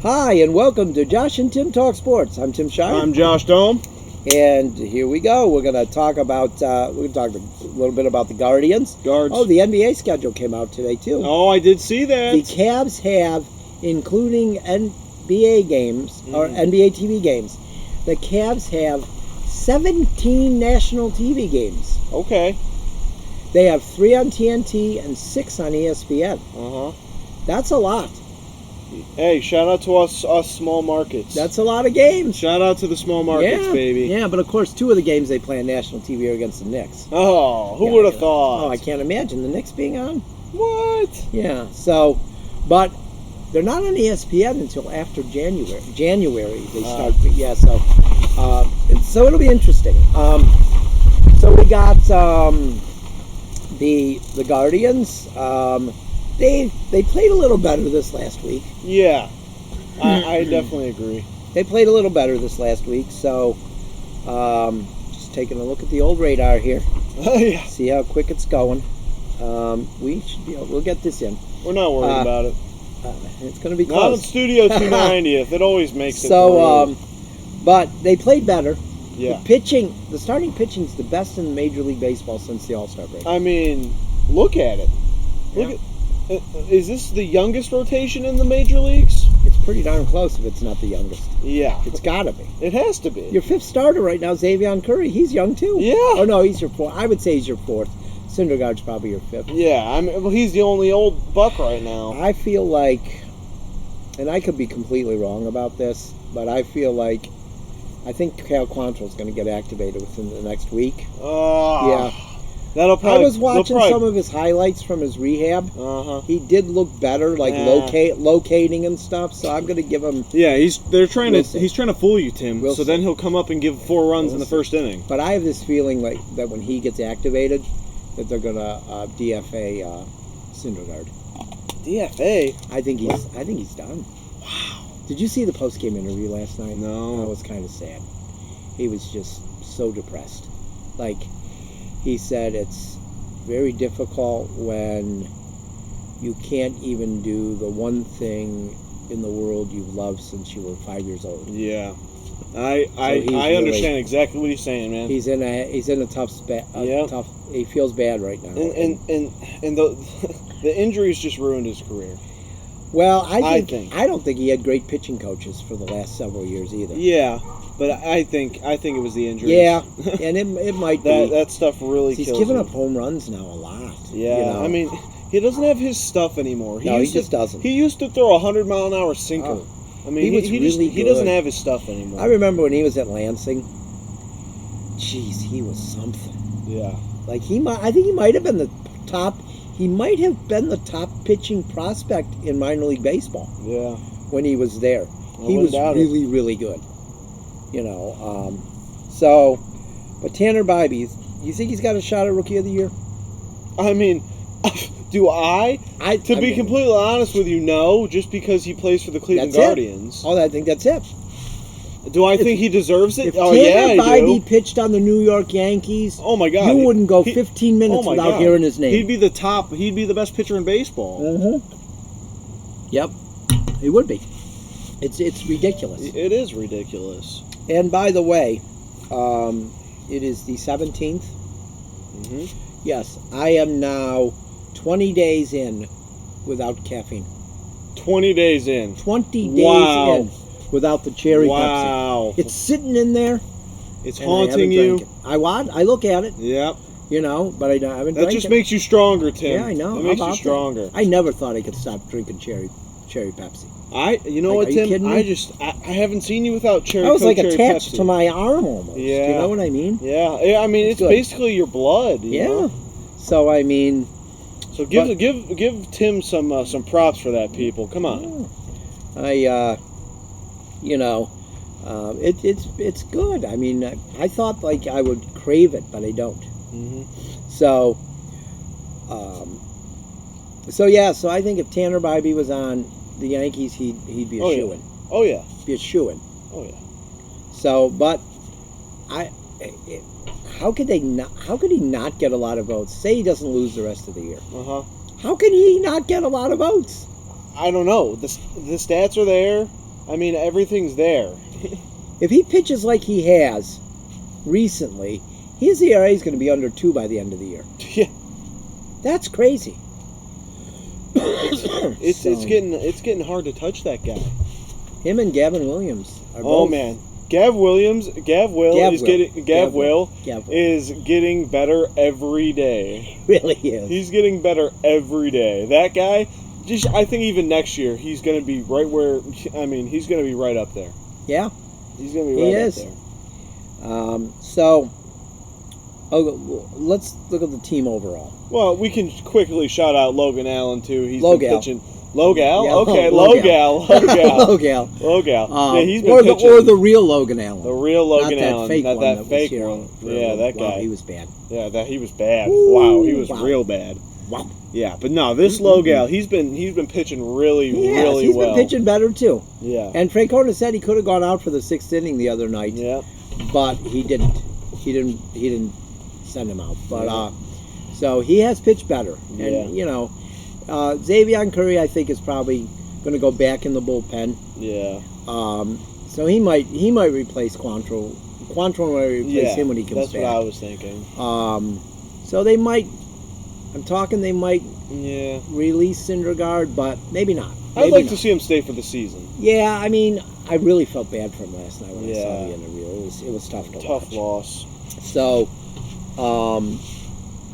Hi, and welcome to Josh and Tim Talk Sports. I'm Tim Shire. I'm Josh Dome. And here we go. We're going to talk about, a little bit about the Guardians. Guards. Oh, the NBA schedule came out today, too. Oh, I did see that. The Cavs have, including NBA games, or NBA TV games, the Cavs have 17 national TV games. Okay. They have 3 on TNT and 6 on ESPN. Uh-huh. That's a lot. Hey, shout out to us small markets. That's a lot of games. Shout out to the small markets, baby. Yeah, but of course, 2 of the games they play on national TV are against the Knicks. Oh, who would have thought? Oh, I can't imagine the Knicks being on. What? Yeah, so, but they're not on ESPN until after January. They start, so it'll be interesting. So we got the Guardians. They played a little better this last week. Yeah, I definitely agree. They played a little better this last week, so just taking a look at the old radar here. Yeah. See how quick it's going. We'll get this in. We're not worried about it. It's going to be Not close. on Studio 290th. It always makes it. So, but they played better. Yeah. The starting pitching is the best in Major League Baseball since the All-Star break. I mean, look at it. Is this the youngest rotation in the major leagues? It's pretty darn close if it's not the youngest. Yeah. It's got to be. It has to be. Your 5th starter right now, Xavier Curry. He's young, too. Yeah. Oh, no, he's your 4th. I would say he's your 4th. Syndergaard's probably your 5th. Yeah, well, he's the only old buck right now. I feel like, and I could be completely wrong about this, but I think Cal Quantrill's going to get activated within the next week. Yeah. That'll probably, I was watching some of his highlights from his rehab. Uh-huh. He did look better, like locating and stuff. So I'm going to give him. Yeah, he's trying to fool you, Tim. We'll see. Then he'll come up and give 4 runs in the first inning. But I have this feeling like that when he gets activated, that they're going to DFA Syndergaard. DFA? I think he's done. Wow. Did you see the post-game interview last night? No. That was kind of sad. He was just so depressed. Like, he said it's very difficult when you can't even do the one thing in the world you've loved since you were 5 years old. Yeah. I understand exactly what he's saying, man. He's in a tough spot. Tough. He feels bad right now. And the injuries just ruined his career. Well, I don't think he had great pitching coaches for the last several years either. Yeah, but I think it was the injuries. Yeah, and it might be that stuff really kills him. He's giving up home runs now a lot. Yeah, you know? I mean, he doesn't have his stuff anymore. He just doesn't. He used to throw a 100-mile-an-hour sinker. Oh. I mean, he doesn't have his stuff anymore. I remember when he was at Lansing. Jeez, he was something. Yeah. Like I think he might have been the top. He might have been the top pitching prospect in minor league baseball. Yeah. When he was there, he was really, really good. You know. So, but Tanner Bybee, you think he's got a shot at Rookie of the Year? I mean, do I? To be completely honest with you, no. Just because he plays for the Cleveland Guardians. Oh, I think that's it. Do I think he deserves it? If Tanner I do. Bybee pitched on the New York Yankees, oh my God, you wouldn't go 15 minutes without hearing his name. He'd be the top. He'd be the best pitcher in baseball. Mm-hmm. Yep, he would be. It's ridiculous. It is ridiculous. And by the way, it is the 17th. Mm-hmm. Yes, I am now 20 days in without caffeine. 20 days in. 20 days in. Without the cherry Pepsi. It's sitting in there. It's haunting you. I look at it. Yep. You know, but I haven't drank it. That just makes you stronger, Tim. Yeah, I know. It makes you stronger. I never thought I could stop drinking cherry Pepsi. You know what, Tim? I haven't seen you without cherry. I was like cherry attached Pepsi. to my arm almost. Yeah. Do you know what I mean? Yeah. I mean, it's basically your blood. You know? So I mean. So give Tim some props for that, people. Come on. It's good. I mean, I thought like I would crave it, but I don't. Mm-hmm. So I think if Tanner Bybee was on the Yankees, he'd be a shoo-in. Oh yeah. Be a shoo-in. Oh yeah. So, but how could he not get a lot of votes? Say he doesn't lose the rest of the year. Uh-huh. How can he not get a lot of votes? I don't know. The stats are there. I mean, everything's there. If he pitches like he has recently, his ERA is going to be under 2 by the end of the year. Yeah. That's crazy. It's getting hard to touch that guy. Him and Gavin Williams are both. Oh man, Gav Will is getting better every day. Really is. He's getting better every day. That guy, I think even next year he's going to be right where. I mean, he's going to be right up there. Yeah, he's going to be right up there. Let's look at the team overall. Well, we can quickly shout out Logan Allen too. He's Logal. been pitching. Logal? Yeah, okay, Logal. Logal. Yeah, he's been pitching. Or the real Logan Allen. The real Logan Allen. Not that fake one. one. Yeah, that guy. Wow, he was bad. Yeah, he was bad. Ooh, wow, he was real bad. Wow. Yeah, but no, this Logal, he's been pitching really well. He's been pitching better too. Yeah. And Francona said he could have gone out for the 6th inning the other night. Yeah. But he didn't. He didn't send him out. But so he has pitched better. And Xavier Curry, I think, is probably going to go back in the bullpen. Yeah. So he might replace Quantrill. Quantrill might replace him when he comes back. That's what I was thinking. So they might. I'm talking. They might. Yeah. Release Syndergaard, but maybe not. I'd like to see him stay for the season. Yeah, I mean, I really felt bad for him last night when I saw the interview. It was tough to watch. Tough loss. So,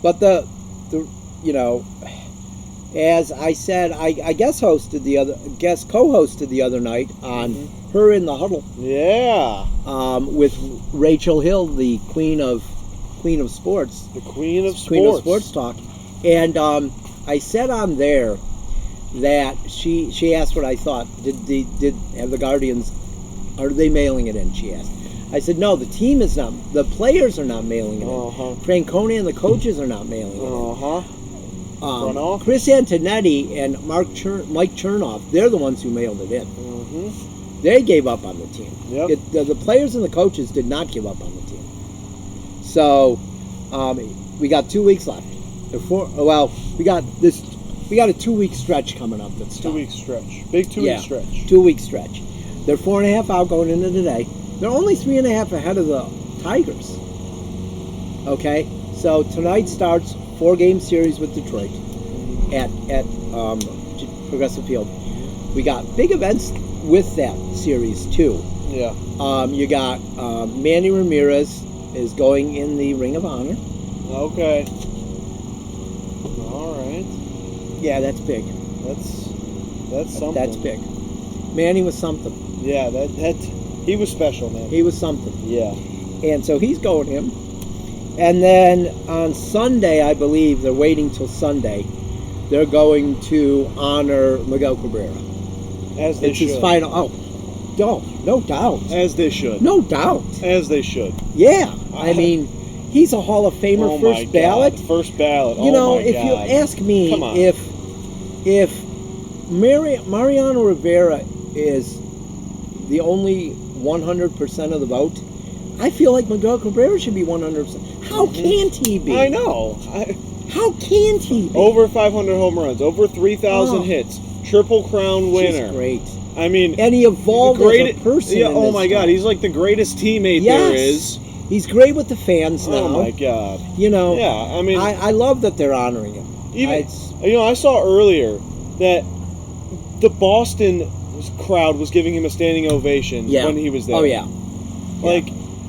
but the as I said, I guest co-hosted the other night on Her in the Huddle. Yeah. With Rachel Hill, the queen of sports. The queen of sports talk, and I said on there that she asked what I thought. Did the Guardians, are they mailing it in? She asked. I said, no, the team is not. The players are not mailing it in. Francona and the coaches are not mailing it in. Chris Antonetti and Mike Chernoff, they're the ones who mailed it in. They gave up on the team. Yep. The players and the coaches did not give up on the team. So we got 2 weeks left. We got a 2-week stretch coming up. That's 2 week stretch. Big 2 week stretch. 2 week stretch. They're 4.5 out going into today. They're only 3.5 ahead of the Tigers. Okay, so tonight starts 4-game series with Detroit at Progressive Field. We got big events with that series too. Yeah. You got Manny Ramirez is going in the Ring of Honor. Okay. All right. Yeah, that's big. That's something. That's big. Manny was something. Yeah, he was special, man. He was something. Yeah. And so he's going him. And then on Sunday, I believe, they're waiting till Sunday, they're going to honor Miguel Cabrera. As they should. It's his final. No doubt. As they should. No doubt. As they should. Yeah. I mean, he's a Hall of Famer, first ballot. First ballot. If you ask me if Mariano Rivera is the only 100% of the vote, I feel like Miguel Cabrera should be 100%. How can't he be? I know. How can't he be? Over 500 home runs, over 3,000 hits, Triple Crown winner. He's great. I mean, and he evolved as a person. Yeah, oh my God, he's like the greatest teammate there is. He's great with the fans now. Oh my God. Yeah, I mean, I love that they're honoring him. I saw earlier that the Boston crowd was giving him a standing ovation when he was there. Oh yeah.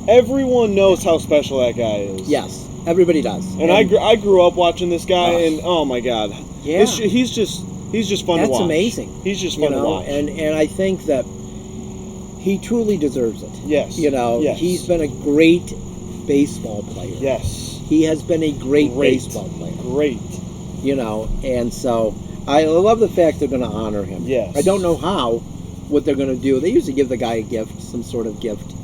Everyone knows how special that guy is. Yes, everybody does. And I grew up watching this guy, and oh my God, he's just fun to watch. That's amazing. He's just fun to watch. And I think that he truly deserves it. Yes. He's been a great baseball player. Yes. He has been a great baseball player. Great. And so I love the fact they're going to honor him. Yes. I don't know what they're going to do. They usually give the guy a gift, some sort of gift.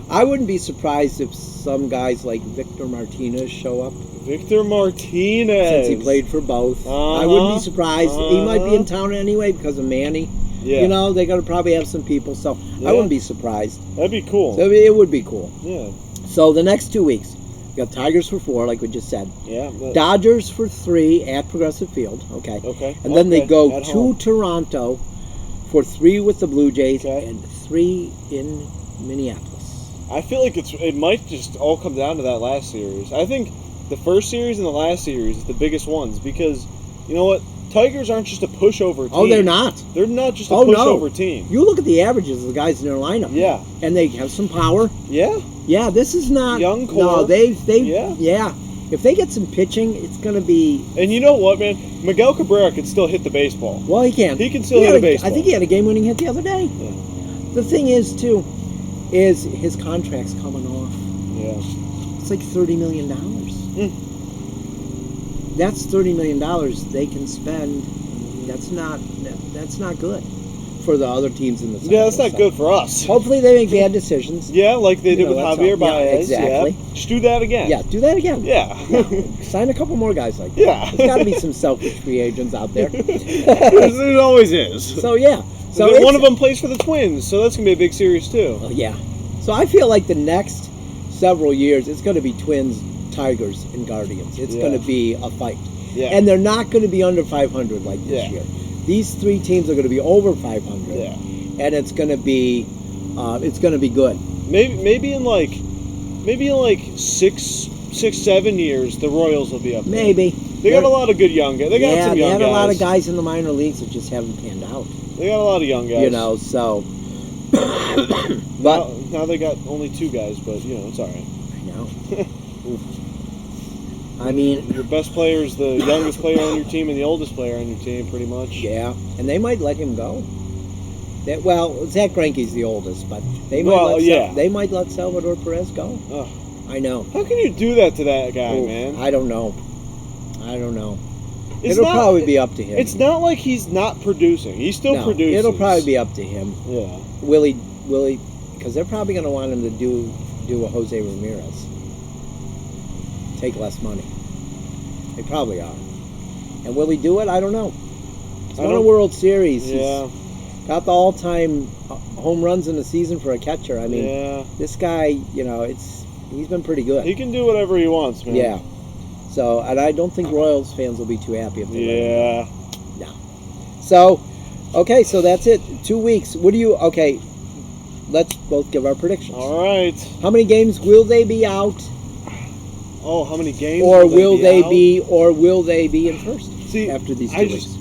I wouldn't be surprised if some guys like Victor Martinez show up. Victor Martinez. Since he played for both. I wouldn't be surprised. He might be in town anyway because of Manny. Yeah. They're going to probably have some people, so I wouldn't be surprised. That'd be cool. So it would be cool. Yeah. So the next 2 weeks, we got Tigers for 4, like we just said. Yeah. Dodgers for 3 at Progressive Field. Okay. Okay. And then they go to Toronto for 3 with the Blue Jays and 3 in Minneapolis. I feel like it might just all come down to that last series. I think the first series and the last series is the biggest ones because, you know what? Tigers aren't just a pushover team. Oh, they're not. They're not just a pushover team. You look at the averages of the guys in their lineup. Yeah. And they have some power. Yeah. Yeah, this is not... Young core. No, yeah. If they get some pitching, it's going to be... And you know what, man? Miguel Cabrera can still hit the baseball. Well, he can. He can still hit a baseball. I think he had a game-winning hit the other day. Yeah. The thing is, too, is his contract's coming off. Yeah. It's like $30 million. That's $30 million they can spend. That's not good for the other teams in the Central. Yeah, that's not good for us. Hopefully they make bad decisions. Yeah, like they did with Javier Baez. Yeah, exactly. Yeah. Just do that again. Yeah, do that again. Yeah. Sign a couple more guys like that. Yeah. There's got to be some selfish free agents out there. There always is. So, yeah. So one of them plays for the Twins, so that's going to be a big series, too. Oh, yeah. So I feel like the next several years, it's going to be Twins, Tigers, and Guardians. It's going to be a fight. Yeah. And they're not going to be under 500 like this year. These 3 teams are going to be over 500. Yeah. And it's going to be good. Maybe in like 6-7 years, the Royals will be up there. Maybe. They got a lot of good young guys. They got some young guys. They had a lot of guys in the minor leagues that just haven't panned out. They got a lot of young guys. You know, so. But now they got only 2 guys, but you know it's all right. I know. I mean, your best player is the youngest player on your team and the oldest player on your team, pretty much. Yeah, and they might let him go. Zach Greinke's the oldest, but they might let Salvador Perez go. Ugh. I know. How can you do that to that guy, man? I don't know. It'll probably be up to him. It's not like he's not producing. He's still producing. It'll probably be up to him. Yeah. Willie, because they're probably going to want him to do a Jose Ramirez. Take less money. They probably are. And will he do it? I don't know. He's won a World Series. Yeah. He's got the all-time home runs in the season for a catcher. I mean, this guy, you know, he's been pretty good. He can do whatever he wants, man. Yeah. So, and I don't think Royals fans will be too happy if they let him go. No. So, okay, so that's it. 2 weeks. Okay, let's both give our predictions. All right. How many games will they be out? Oh, how many games? Or will they be in first? See, after these 2 weeks?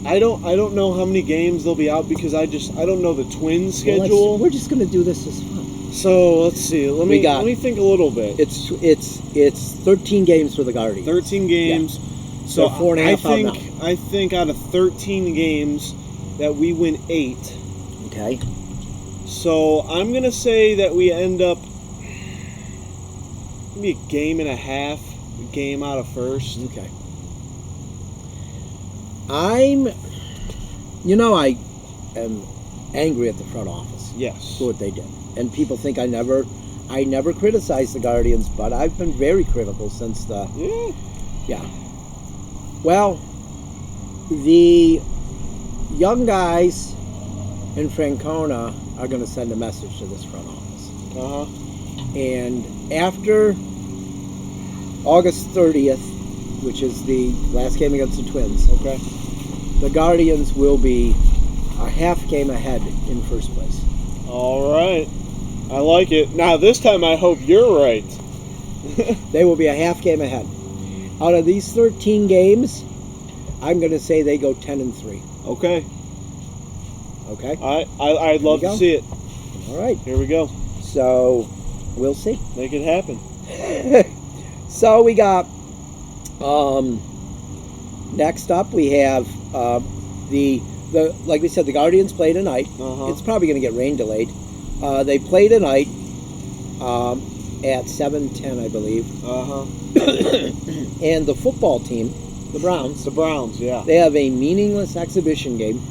I don't know how many games they'll be out because I don't know the Twins schedule. We're just gonna do this as fun. So let's see. Let me think a little bit. It's 13 games for the Guardians. 13 games. Yeah. So 4.5 out now. I think out of 13 games that we win 8. Okay. So I'm gonna say that we end up maybe a game and a half, game out of first. Okay. I am angry at the front office. Yes. For what they did. And people think I never criticized the Guardians, but I've been very critical since the... Yeah. Well, the young guys in Francona are going to send a message to this front office. Uh-huh. And after August 30th, which is the last game against the Twins, okay, the Guardians will be a half game ahead in first place. All right. I like it. Now, this time I hope you're right. They will be a half game ahead. Out of these 13 games, I'm going to say they go 10-3. Okay. Okay? I'd love to see it. All right. Here we go. So, we'll see. Make it happen. So, we got... next up, we have the like we said, the Guardians play tonight. Uh-huh. It's probably going to get rain delayed. They play tonight at 7:10, I believe. Uh-huh. And the football team, the Browns. The Browns, yeah. They have a meaningless exhibition game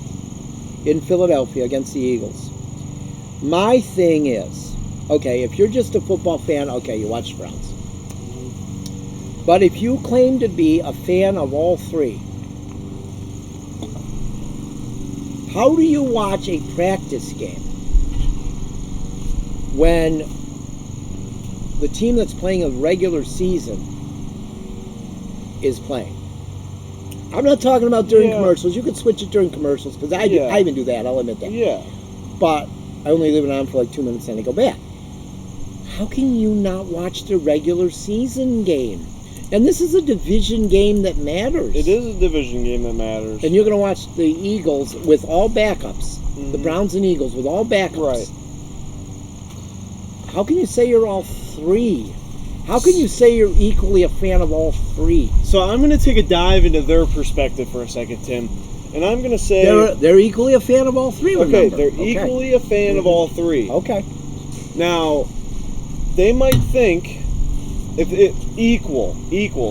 in Philadelphia against the Eagles. My thing is, okay, if you're just a football fan, okay, you watch the Browns. But if you claim to be a fan of all three, how do you watch a practice game when the team that's playing a regular season is playing? I'm not talking about during commercials. You could switch it during commercials, because I even do that, I'll admit that. Yeah. But I only leave it on for like 2 minutes and I go back. How can you not watch the regular season game? And this is a division game that matters. It is a division game that matters. And you're going to watch the Eagles with all backups. Mm-hmm. The Browns and Eagles with all backups. Right. How can you say you're all three? How can you say you're equally a fan of all three? So I'm going to take a dive into their perspective for a second, Tim. And I'm going to say... They're equally a fan of all three, remember? Okay, they're equally a fan of all three. Okay. Now, they might think... If it equal,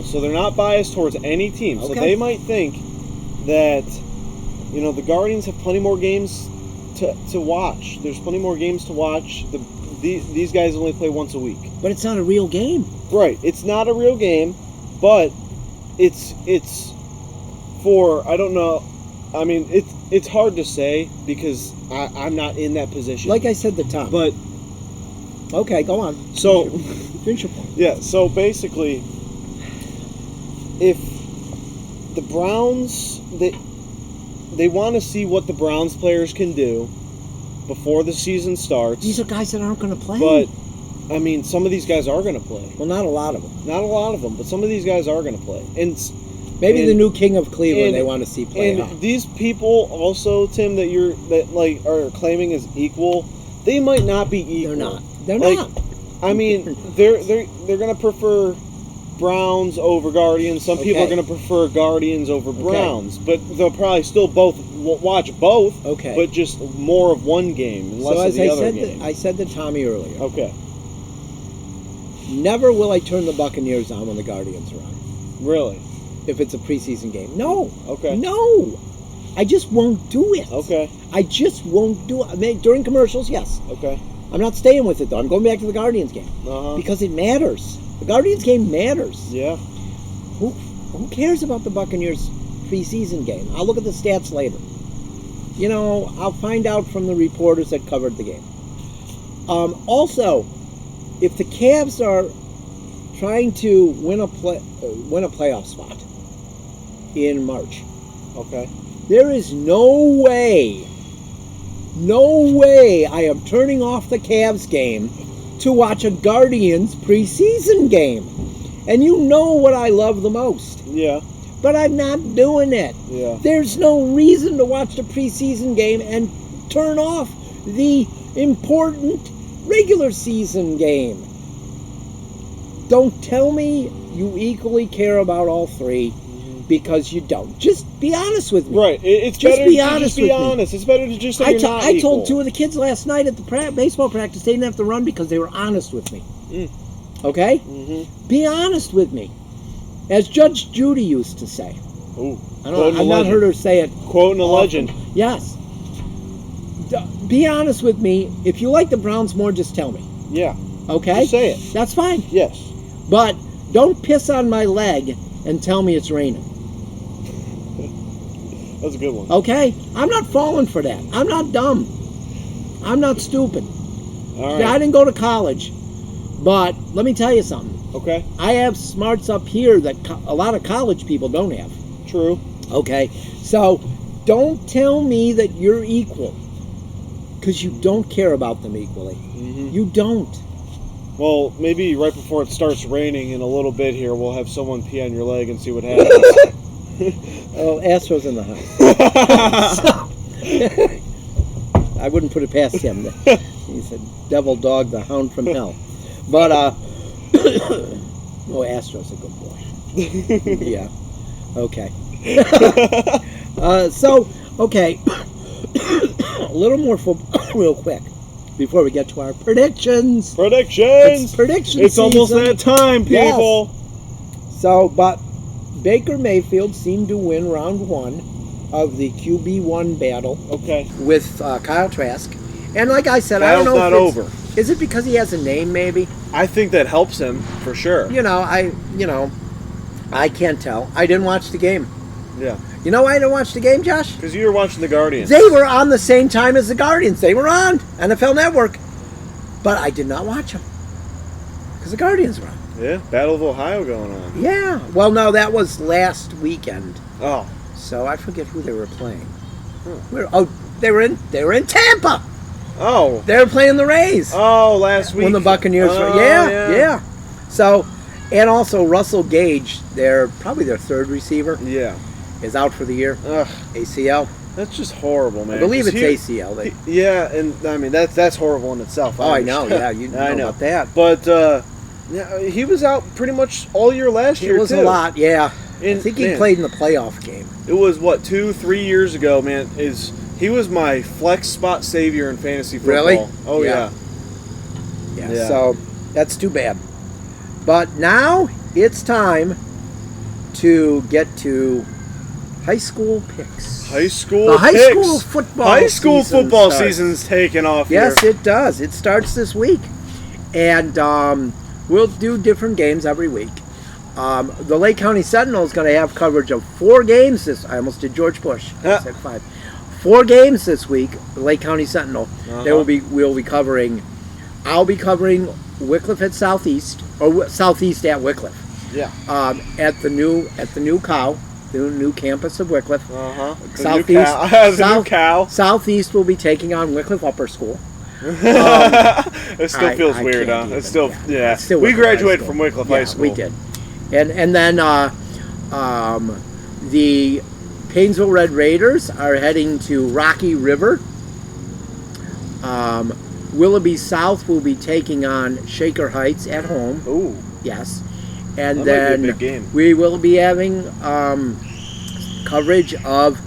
so they're not biased towards any team. So they might think that, the Guardians have plenty more games to watch. There's plenty more games to watch. These guys only play once a week. But it's not a real game. Right. It's not a real game, but it's for, I don't know. I mean, it's hard to say because I'm not in that position. Like I said to Tom. But okay, go on. So finish your point. Yeah, so basically, if the Browns, they want to see what the Browns players can do before the season starts. These are guys that aren't going to play. But, I mean, some of these guys are going to play. Well, not a lot of them. Not a lot of them, but some of these guys are going to play. Maybe the new king of Cleveland they want to see play. And these people also, Tim, that are claiming is equal, they might not be equal. They're not. They're not. I mean, they're going to prefer Browns over Guardians. Some people are going to prefer Guardians over Browns, but they'll probably still watch both. Okay. But just more of one game and less of the other game. I said to Tommy earlier. Okay. Never will I turn the Buccaneers on when the Guardians are on. Really? If it's a preseason game. No. Okay. No. I just won't do it. Okay. I just won't do it. I mean, during commercials, yes. Okay. I'm not staying with it, though. I'm going back to the Guardians game. Because it matters. The Guardians game matters. Yeah. Who cares about the Buccaneers preseason game? I'll look at the stats later. I'll find out from the reporters that covered the game. Also, if the Cavs are trying to win a playoff spot in March, okay, there is no way I am turning off the Cavs game to watch a Guardians preseason game. And you know what I love the most. Yeah. But I'm not doing it. Yeah. There's no reason to watch the preseason game and turn off the important regular season game. Don't tell me you equally care about all three. Because you don't. Just be honest with me. Right. It's just better be to honest just be with honest. Me. It's better to just say you're not I told equal. two of the kids last night at the baseball practice they didn't have to run because they were honest with me. Okay? Mm-hmm. Be honest with me. As Judge Judy used to say. Ooh. I've not heard her say it. Quoting a legend. Yes. Be honest with me. If you like the Browns more, just tell me. Yeah. Okay? Just say it. That's fine. Yes. But don't piss on my leg and tell me it's raining. That's a good one. Okay? I'm not falling for that. I'm not dumb. I'm not stupid. All right. I didn't go to college. But let me tell you something. Okay. I have smarts up here that a lot of college people don't have. True. Okay? So don't tell me that you're equal. Because you don't care about them equally. Mm-hmm. You don't. Well, maybe right before it starts raining in a little bit here, we'll have someone pee on your leg and see what happens. Oh, Astro's in the house. I wouldn't put it past him. He's a devil dog, the hound from hell. But, Astro's a good boy. Yeah. Okay. Okay. A little more real quick before we get to our predictions. Predictions! It's prediction It's season. almost that time, people. Yes. So, but Baker Mayfield seemed to win round one of the QB1 battle. Okay. With Kyle Trask. And like I said, Kyle's I don't know not if over. Is it because he has a name, maybe? I think that helps him, for sure. I can't tell. I didn't watch the game. Yeah. You know why I didn't watch the game, Josh? Because you were watching the Guardians. They were on the same time as the Guardians. They were on NFL Network. But I did not watch them. Because the Guardians were on. Yeah, Battle of Ohio going on. Yeah. Well, no, that was last weekend. Oh. So I forget who they were playing. They were in Tampa. Oh. They were playing the Rays. Oh, last week. When the Buccaneers yeah. So, and also Russell Gage, probably their third receiver. Yeah. Is out for the year. Ugh. ACL. That's just horrible, man. I believe it's ACL. And I mean that's horrible in itself. I know. Yeah, you know about that. But yeah, he was out pretty much all year last year. It was too. a lot. Yeah. And, I think he played in the playoff game. It was 2-3 years ago, man. He was my flex spot savior in fantasy football. Really? Oh yeah. So that's too bad. But now it's time to get to high school picks. High school the picks. High school football season's taking off. Yes, here. it does. It starts this week, and we'll do different games every week. The Lake County Sentinel is going to have coverage of 4 games. I almost did George Bush. I said 5. 4 games this week. The Lake County Sentinel. We'll be covering. I'll be covering Wickliffe at Southeast, or Southeast at Wickliffe. Yeah. At the new cow. The new campus of Wickliffe. Southeast will be taking on Wickliffe Upper School. It still feels weird, huh? It's still, yeah. It's still we graduated from Wickliffe High School. We did, and then the Painesville Red Raiders are heading to Rocky River. Willoughby South will be taking on Shaker Heights at home. Ooh, yes. And that then might be a big game. We will be having coverage of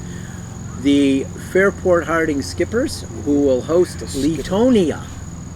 the Fairport Harding Skippers, who will host Leetonia.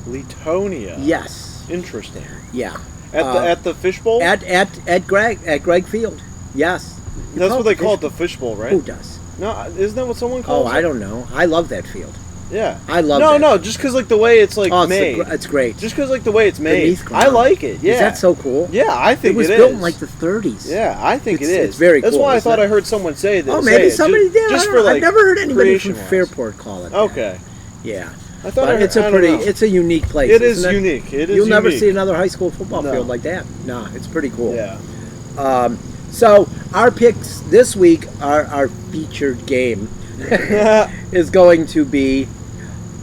Leetonia. Yes. Interesting. Yeah. At the Fishbowl. At Greg Field. Yes. That's what they call it, the Fishbowl, right? Who does? No, isn't that what someone calls it? I don't know. I love that field. Yeah, I love it. No, just because the way it's made. It's great. Just because the way it's made. Ground. I like it. Yeah, is that so cool? Yeah, I think it was built in like the 30s. Yeah, I think it is. It's very cool. That's why I thought I heard someone say that. Oh, maybe somebody did. Just for I've never heard anybody from Fairport call it. Okay. Yeah. I thought it's a unique place. It is unique. It is. You'll never see another high school football field like that. No, it's pretty cool. Yeah. So our picks this week, our featured game, is going to be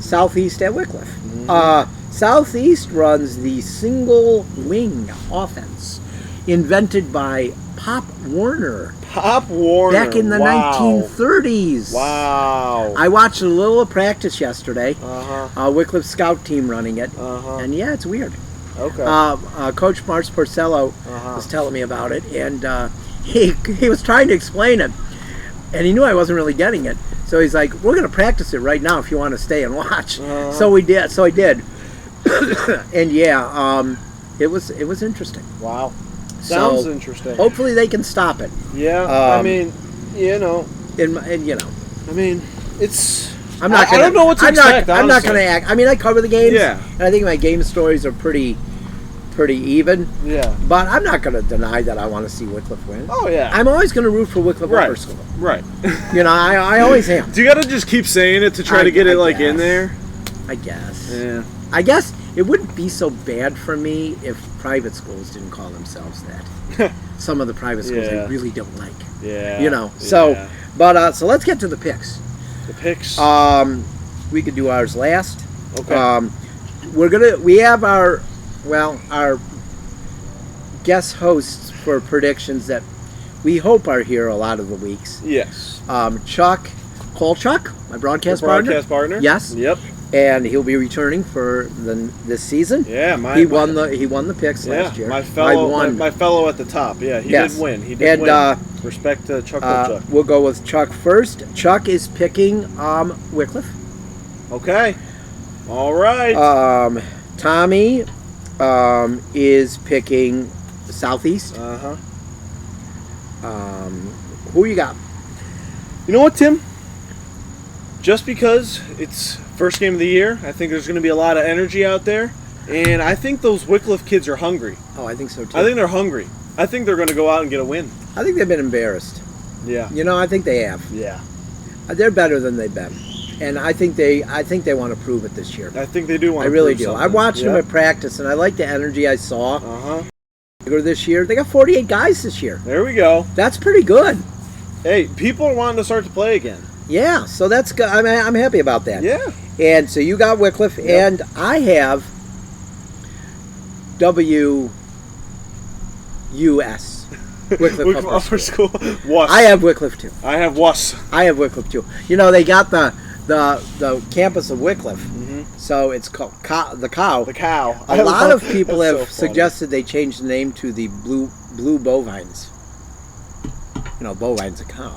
Southeast at Wickliffe. Mm-hmm. Southeast runs the single wing offense invented by Pop Warner. Pop Warner. Back in the 1930s. Wow. I watched a little of practice yesterday. Wickliffe scout team running it. And yeah, it's weird. Okay. Coach Mars Porcello was telling me about it, and he was trying to explain it, and he knew I wasn't really getting it. So he's like, "We're going to practice it right now if you want to stay and watch." So we did. So I did, and yeah, it was interesting. Wow. Sounds interesting. Hopefully they can stop it. Yeah. I mean, I mean, it's. I don't know what to expect. I'm not going to act. I mean, I cover the games. Yeah. And I think my game stories are pretty even. Yeah. But I'm not going to deny that I want to see Wickliffe win. Oh yeah. I'm always going to root for Wickliffe Upper School. Right. I always am. Do you got to just keep saying it to try to get it in there? I guess. Yeah. I guess it wouldn't be so bad for me if private schools didn't call themselves that. Some of the private schools I really don't like. Yeah. So, but so let's get to the picks. The picks. We could do ours last. Okay. We have our guest hosts for predictions that we hope are here a lot of the weeks. Yes. Chuck Kolchuk, my broadcast partner. Yes. Yep. And he'll be returning for this season. Yeah, he won the picks last year. My fellow at the top. Yeah, he did win. He did win. Respect to Chuck. We'll go with Chuck first. Chuck is picking Wickliffe. Okay. All right. Tommy is picking Southeast. Who you got? You know what, Tim? Just because it's first game of the year, I think there's going to be a lot of energy out there, and I think those Wickliffe kids are hungry. Oh, I think so too. I think they're hungry. I think they're going to go out and get a win. I think they've been embarrassed. Yeah. I think they have. Yeah. They're better than they've been, and I think they want to prove it this year. I think they do want to. I really prove do. something. I watched them at practice, and I like the energy I saw. This year, they got 48 guys this year. There we go. That's pretty good. Hey, people are wanting to start to play again. Yeah, so that's good. I'm happy about that. Yeah. And so you got Wickliffe, Yep. and I have WUS. Wickliffe Upper School. Was. I have Wickliffe too. I have was. I have Wickliffe too. You know, they got the campus of Wickliffe, so it's called the Cow. The Cow. A lot of people That's have so funny. suggested they change the name to the Blue Bovines. You know, bovine's a cow.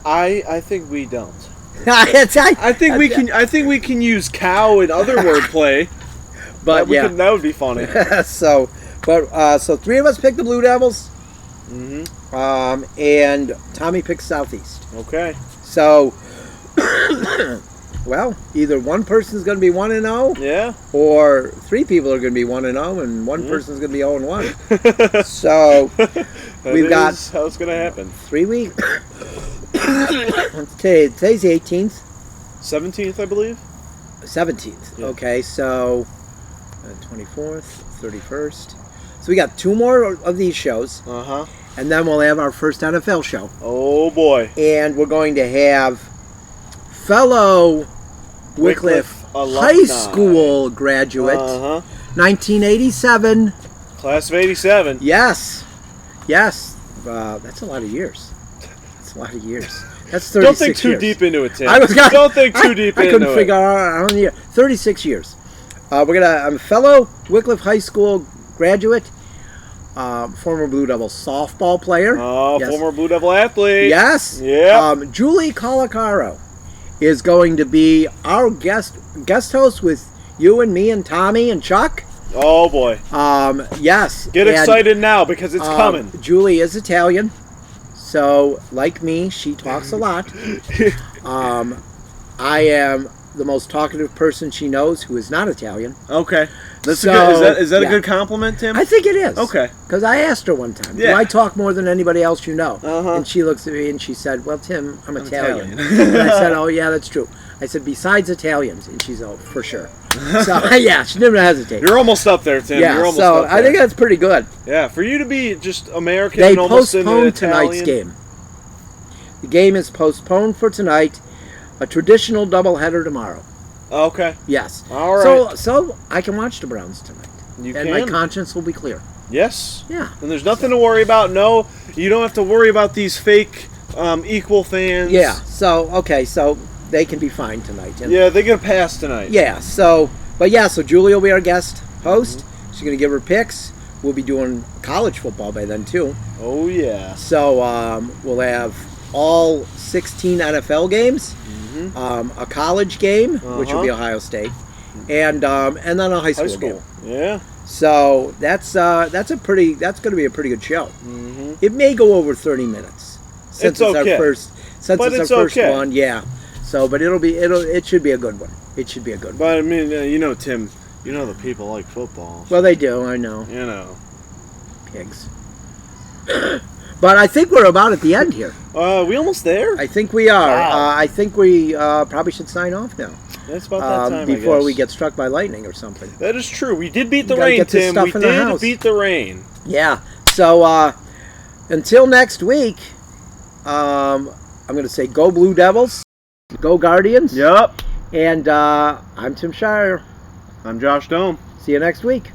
I think we don't. I think we can use cow in other wordplay. But yeah, that would be funny. so 3 of us picked the Blue Devils. And Tommy picked Southeast. Okay. So, well, either one person's going to be 1-0. Yeah. Or 3 people are going to be 1-0, and one person's going to be 0-1. So we've got how it's going to happen. 3 weeks. Today's the 18th. 17th, I believe. 17th. Yeah. Okay, so 24th, 31st. So we got 2 more of these shows. And then we'll have our first NFL show. Oh boy! And we're going to have fellow Wickliffe High School graduate, 1987. Class of '87. Yes. That's a lot of years. That's 36 Don't think too years. deep into it, Tim. Don't think too deep into it. I couldn't figure out how many years. 36 years. I'm a fellow Wickliffe High School graduate. Former Blue Devil softball player. Oh, yes. Former Blue Devil athlete. Yes. Yeah. Julie Colacaro is going to be our guest host with you and me and Tommy and Chuck. Oh boy. Yes. Get excited now because it's coming. Julie is Italian, so like me, she talks a lot. I am the most talkative person she knows who is not Italian. Okay. Is that a good compliment, Tim? I think it is. Okay. Because I asked her one time, do I talk more than anybody else you know? And she looks at me and she said, well, Tim, I'm Italian. And I said, oh, yeah, that's true. I said, besides Italians. And she's, oh, for sure. So, yeah, she didn't hesitate. You're almost up there, Tim. Yeah, You're almost so up there. I think that's pretty good. Yeah, for you to be just American They and almost postponed tonight's game. The game is postponed for tonight. A traditional doubleheader tomorrow. Okay. Yes. All right. So I can watch the Browns tonight. And my conscience will be clear. Yes. Yeah. And there's nothing to worry about. No, you don't have to worry about these fake equal fans. Yeah. So they can be fine tonight. And yeah, they get a pass tonight. Yeah. So Julie will be our guest host. She's going to give her picks. We'll be doing college football by then too. Oh yeah. So we'll have all 16 NFL games, a college game, which will be Ohio State, and then a high school game. Yeah. So that's going to be a pretty good show. It may go over 30 minutes since it's our first one. Yeah. So, but it should be a good one. It should be a good one. But I mean, Tim, the people like football. Well, they do. I know. Pigs. But I think we're about at the end here. We almost there? I think we are. Wow. I think we probably should sign off now. That's about that time, before we get struck by lightning or something. That is true. We did beat the rain, Tim. We did beat the rain. Yeah. So until next week, I'm going to say go Blue Devils, go Guardians. Yep. And I'm Tim Shire. I'm Josh Dome. See you next week.